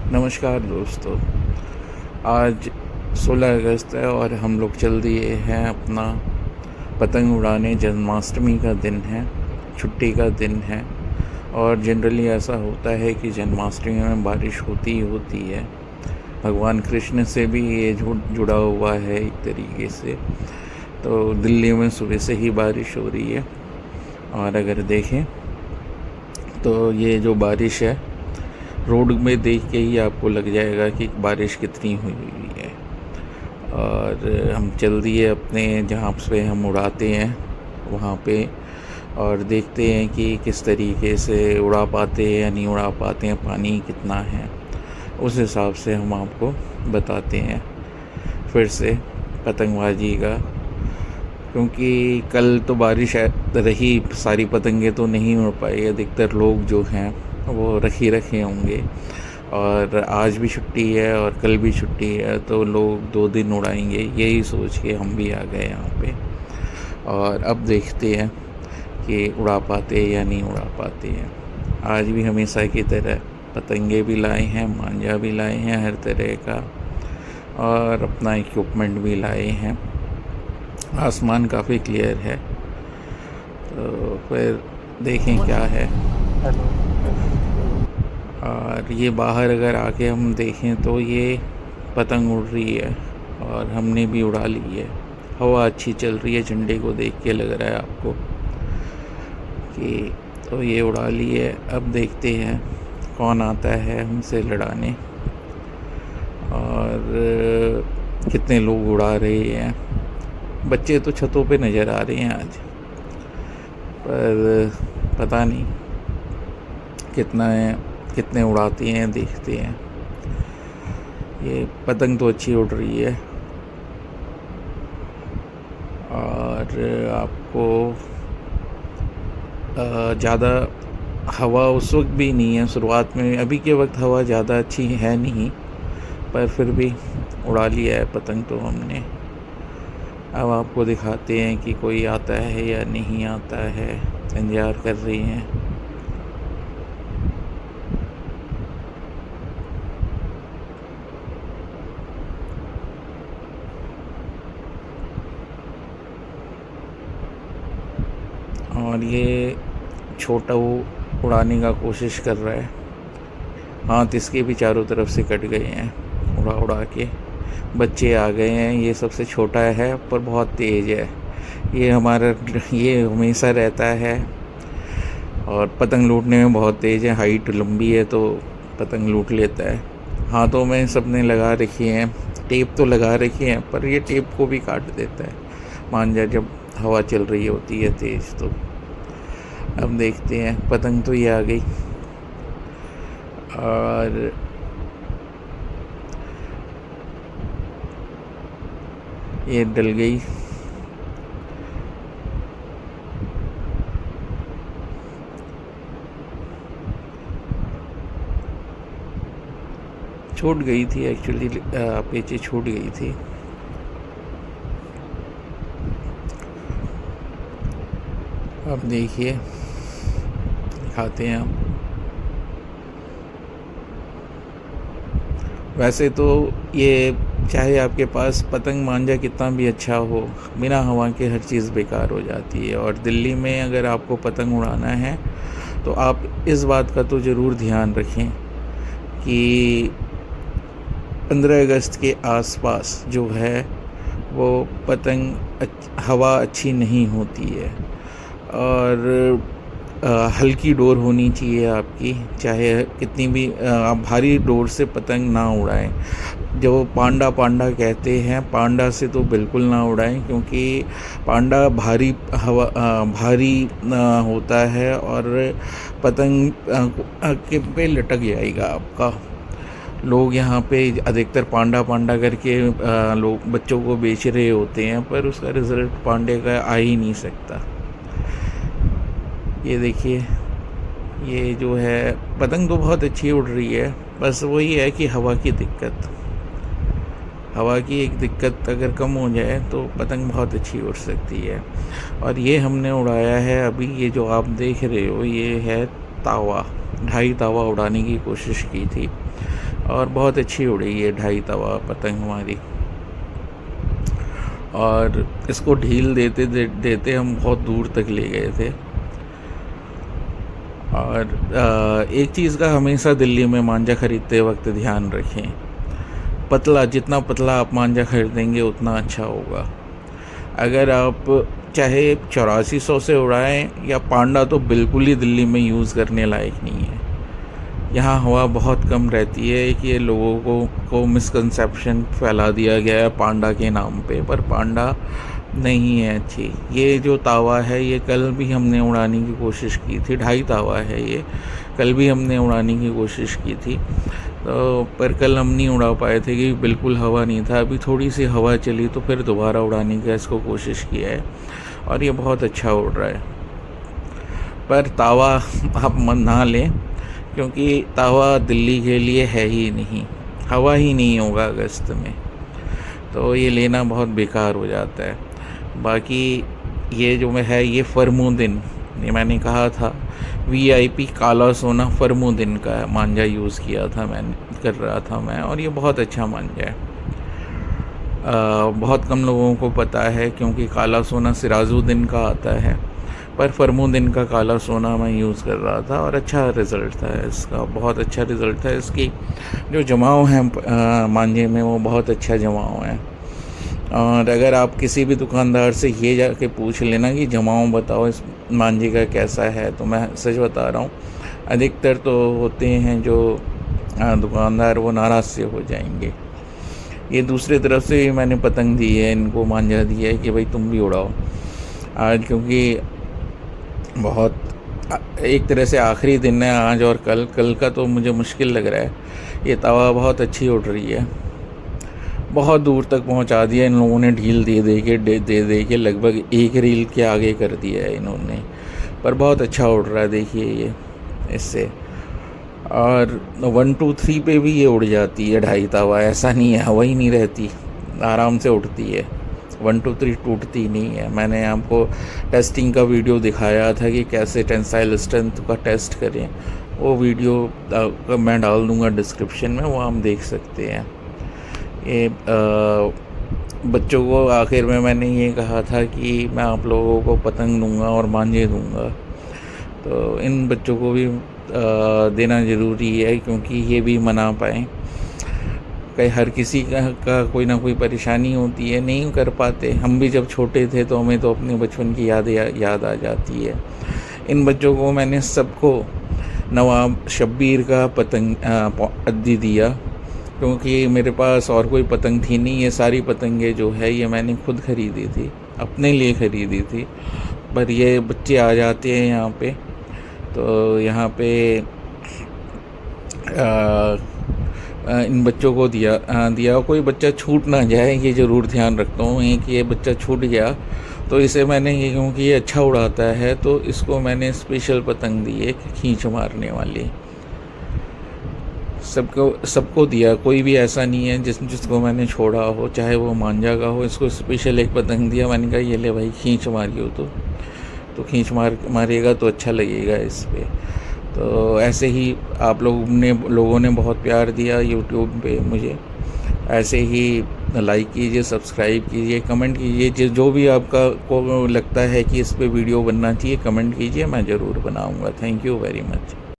नमस्कार दोस्तों। आज 16 अगस्त है और हम लोग चल दिए हैं अपना पतंग उड़ाने। जन्माष्टमी का दिन है, छुट्टी का दिन है और जनरली ऐसा होता है कि जन्माष्टमी में बारिश होती ही होती है। भगवान कृष्ण से भी ये जुड़ा हुआ है एक तरीके से। तो दिल्ली में सुबह से ही बारिश हो रही है और अगर देखें तो ये जो बारिश है, रोड में देख के ही आपको लग जाएगा कि बारिश कितनी हुई हुई है। और हम चल दिए अपने जहाँ से हम उड़ाते हैं वहाँ पे और देखते हैं कि किस तरीके से उड़ा पाते हैं या नहीं उड़ा पाते हैं, पानी कितना है, उस हिसाब से हम आपको बताते हैं फिर से पतंगबाजी का। क्योंकि कल तो बारिश रही, सारी पतंगे तो नहीं उड़ पाई, अधिकतर लोग जो हैं वो रखे होंगे। और आज भी छुट्टी है और कल भी छुट्टी है, तो लोग 2 दिन उड़ाएंगे, यही सोच के हम भी आ गए यहाँ पे। और अब देखते हैं कि उड़ा पाते हैं या नहीं उड़ा पाते हैं। आज भी हमेशा की तरह पतंगे भी लाए हैं, मांझा भी लाए हैं हर तरह का, और अपना इक्विपमेंट भी लाए हैं। आसमान काफ़ी क्लियर है, तो फिर देखें क्या है। और ये बाहर अगर आके हम देखें तो ये पतंग उड़ रही है और हमने भी उड़ा ली है। हवा अच्छी चल रही है, झंडे को देख के लग रहा है आपको कि तो ये उड़ा ली है। अब देखते हैं कौन आता है हमसे लड़ाने और कितने लोग उड़ा रहे हैं। बच्चे तो छतों पे नज़र आ रहे हैं आज, पर पता नहीं कितने उड़ाती हैं, देखते हैं। ये पतंग तो अच्छी उड़ रही है और आपको ज़्यादा हवा उस वक्त भी नहीं है, शुरुआत में अभी के वक्त हवा ज़्यादा अच्छी है नहीं, पर फिर भी उड़ा लिया है पतंग तो हमने। अब आपको दिखाते हैं कि कोई आता है या नहीं आता है। इंतज़ार कर रही हैं। और ये छोटा वो उड़ाने का कोशिश कर रहा है। हाथ इसके भी चारों तरफ से कट गए हैं उड़ा उड़ा के। बच्चे आ गए हैं। ये सबसे छोटा है पर बहुत तेज़ है। ये हमेशा रहता है और पतंग लूटने में बहुत तेज़ है। हाइट लंबी है तो पतंग लूट लेता है। हाथों में सबने लगा रखी हैं, टेप तो लगा रखी हैं, पर ये टेप को भी काट देता है मांझा जब हवा चल रही होती है तेज़। तो अब देखते हैं, पतंग तो ये आ गई और ये डल गई। छूट गई थी एक्चुअली, पेची छूट गई थी। अब देखिए, दिखाते हैं आप। वैसे तो ये चाहे आपके पास पतंग मांझा कितना भी अच्छा हो, बिना हवा के हर चीज़ बेकार हो जाती है। और दिल्ली में अगर आपको पतंग उड़ाना है तो आप इस बात का तो ज़रूर ध्यान रखें कि 15 अगस्त के आसपास जो है वो पतंग हवा अच्छी नहीं होती है। और हल्की डोर होनी चाहिए आपकी, चाहे कितनी भी आप भारी डोर से पतंग ना उड़ाएं। जो पांडा पांडा कहते हैं, पांडा से तो बिल्कुल ना उड़ाएं, क्योंकि पांडा भारी होता है और पतंग के पे लटक जाएगा आपका। लोग यहाँ पे अधिकतर पांडा पांडा करके लोग बच्चों को बेच रहे होते हैं, पर उसका रिज़ल्ट पांडे का आ ही नहीं सकता। ये देखिए, ये जो है पतंग तो बहुत अच्छी उड़ रही है, बस वही है कि हवा की एक दिक्कत अगर कम हो जाए तो पतंग बहुत अच्छी उड़ सकती है। और ये हमने उड़ाया है अभी, ये जो आप देख रहे हो ये है तावा। 2.5 तावा उड़ाने की कोशिश की थी, और बहुत अच्छी उड़ी ये ढाई तवा पतंग हमारी। और इसको ढील देते हम बहुत दूर तक ले गए थे। और एक चीज़ का हमेशा दिल्ली में मांझा ख़रीदते वक्त ध्यान रखें, पतला, जितना पतला आप मांझा खरीदेंगे उतना अच्छा होगा। अगर आप चाहे 8400 से उड़ाएं या पांडा, तो बिल्कुल ही दिल्ली में यूज़ करने लायक नहीं है। यहाँ हवा बहुत कम रहती है कि ये लोगों को मिसकंसेप्शन फैला दिया गया है पांडा के नाम पे, पर पांडा नहीं है अच्छी। ये जो तावा है ये कल भी हमने उड़ाने की कोशिश की थी, ढाई तावा है ये, कल भी हमने उड़ाने की कोशिश की थी, तो पर कल हम नहीं उड़ा पाए थे कि बिल्कुल हवा नहीं था। अभी थोड़ी सी हवा चली तो फिर दोबारा उड़ाने की इसको कोशिश किया है और ये बहुत अच्छा उड़ रहा है। पर तावा आप मन ना लें, क्योंकि तावा दिल्ली के लिए है ही नहीं, हवा ही नहीं होगा अगस्त में, तो ये लेना बहुत बेकार हो जाता है। बाकी ये जो है ये फरमुद्दीन, ये मैंने कहा था VIP काला सोना फरमुद्दीन का मांझा यूज़ किया था, कर रहा था मैं, और ये बहुत अच्छा मांझा है। बहुत कम लोगों को पता है क्योंकि काला सोना सिराजुद्दीन का आता है, पर फरमुद्दीन का काला सोना मैं यूज़ कर रहा था और अच्छा रिज़ल्ट था इसका, बहुत अच्छा रिज़ल्ट था। इसकी जो जमाव है मांझे में वो बहुत अच्छा जमाव है। और अगर आप किसी भी दुकानदार से ये जाके पूछ लेना कि जमाव बताओ इस मांझे का कैसा है, तो मैं सच बता रहा हूँ, अधिकतर तो होते हैं जो दुकानदार वो नाराज़ से हो जाएंगे। ये दूसरी तरफ से भी मैंने पतंग दी है, इनको मांझा दिया है कि भाई तुम भी उड़ाओ आज, क्योंकि बहुत एक तरह से आखिरी दिन है आज, और कल का तो मुझे मुश्किल लग रहा है। ये तवा बहुत अच्छी उड़ रही है, बहुत दूर तक पहुंचा दिया इन लोगों ने, ढील दे के लगभग एक रील के आगे कर दिया है इन्होंने, पर बहुत अच्छा उड़ रहा है देखिए ये इससे। और 1 2 3 पे भी ये उड़ जाती है ढाई तवा, ऐसा नहीं है हवा ही नहीं रहती, आराम से उड़ती है। 1 2 3 टूटती नहीं है। मैंने आपको टेस्टिंग का वीडियो दिखाया था कि कैसे टेंसाइल स्ट्रेंथ का टेस्ट करें, वो वीडियो मैं डाल दूँगा डिस्क्रिप्शन में, वो हम देख सकते हैं। ये बच्चों को आखिर में मैंने ये कहा था कि मैं आप लोगों को पतंग दूंगा और मांझे दूंगा, तो इन बच्चों को भी देना ज़रूरी है, क्योंकि ये भी मना पाएँ। कई हर किसी का कोई ना कोई परेशानी होती है, नहीं कर पाते। हम भी जब छोटे थे तो हमें तो अपने बचपन की याद आ जाती है। इन बच्चों को मैंने सबको नवाब शब्बीर का पतंग अद्दी दिया, क्योंकि मेरे पास और कोई पतंग थी नहीं। ये सारी पतंगें जो है ये मैंने खुद ख़रीदी थी, अपने लिए ख़रीदी थी, पर ये बच्चे आ जाते हैं यहाँ पे, तो यहाँ पे इन बच्चों को दिया कोई बच्चा छूट ना जाए, ये ज़रूर ध्यान रखता हूँ कि ये बच्चा छूट गया तो इसे मैंने ये, क्योंकि ये अच्छा उड़ाता है, तो इसको मैंने स्पेशल पतंग दी एक खींच मारने वाली। सबको दिया, कोई भी ऐसा नहीं है जिसको मैंने छोड़ा हो, चाहे वो मांझा का हो। इसको स्पेशल एक पतंग दिया, मैंने कहा ये ले भाई खींच मारियो, तो खींच मारेगा तो अच्छा लगेगा इस पे। तो ऐसे ही आप लोगों ने बहुत प्यार दिया यूट्यूब पे मुझे, ऐसे ही लाइक कीजिए, सब्सक्राइब कीजिए, कमेंट कीजिए, जो भी आपका को लगता है कि इस पे वीडियो बनना चाहिए कमेंट कीजिए, मैं ज़रूर बनाऊँगा। Thank you very much.